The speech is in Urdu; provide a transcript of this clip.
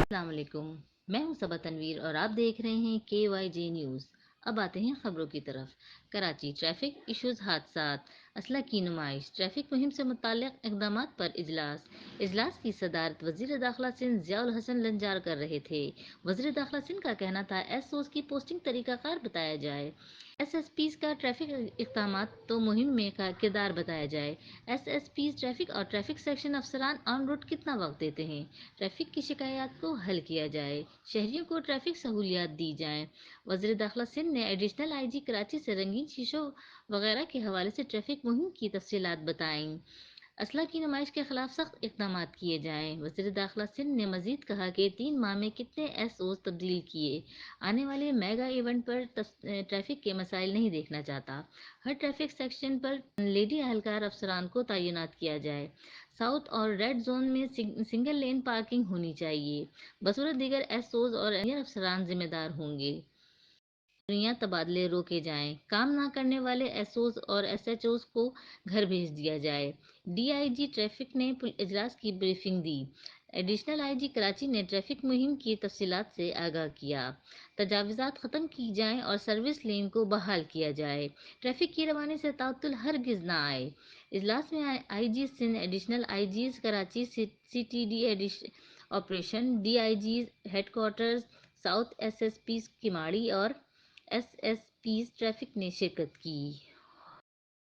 السلام علیکم، میں ہوں صبا تنویر اور آپ دیکھ رہے ہیں KYJ نیوز۔ اب آتے ہیں خبروں کی طرف۔ کراچی ٹریفک ایشوز حادثات اسلحہ کی نمائش، ٹریفک مہم سے متعلق اقدامات پر اجلاس کی صدارت وزیر داخلہ سندھ ضیاء الحسن لنجار کر رہے تھے۔ وزیر داخلہ سندھ کا کہنا تھا SOs کی پوسٹنگ طریقہ کار بتایا جائے، SSPs کا ٹریفک اقدامات تو مہم میں کا کردار بتایا جائے۔ SSPs ٹریفک اور ٹریفک سیکشن افسران آن روڈ کتنا وقت دیتے ہیں، ٹریفک کی شکایات کو حل کیا جائے، شہریوں کو ٹریفک سہولیات دی جائیں۔ وزیر داخلہ سندھ نے ایڈیشنل IG کراچی سے رنگین شیشوں وغیرہ کے حوالے سے ٹریفک مہم کی تفصیلات بتائیں۔ اسلحہ کی نمائش کے خلاف سخت اقدامات کیے جائیں۔ وزیر داخلہ سندھ نے مزید کہا کہ 3 ماہ میں کتنے SOs تبدیل کیے، آنے والے میگا ایونٹ پر ٹریفک کے مسائل نہیں دیکھنا چاہتا۔ ہر ٹریفک سیکشن پر لیڈی اہلکار افسران کو تعینات کیا جائے۔ ساؤتھ اور ریڈ زون میں سنگل لین پارکنگ ہونی چاہیے۔ بصورت دیگر SOs اور انجینئر افسران ذمہ دار ہوں گے۔ تبادلے روکے جائیں، کام نہ کرنے والے SOs اور SHOs کو گھر بھیج دیا جائے۔ DIG ٹریفک نے اجلاس کی بریفنگ دی۔ ایڈیشنل IG کراچی نے ٹریفک مہم کی تفصیلات سے آگاہ کیا۔ تجاوزات ختم کی جائیں اور سروس لین کو بحال کیا جائے، ٹریفک کی روانی سے تعطل ہرگز نہ آئے۔ اجلاس میں IG Sindh, additional IGs Karachi, CTD operation, DIGs headquarters south, SSPs Keamari اور SSPs ٹریفک نے شرکت کی۔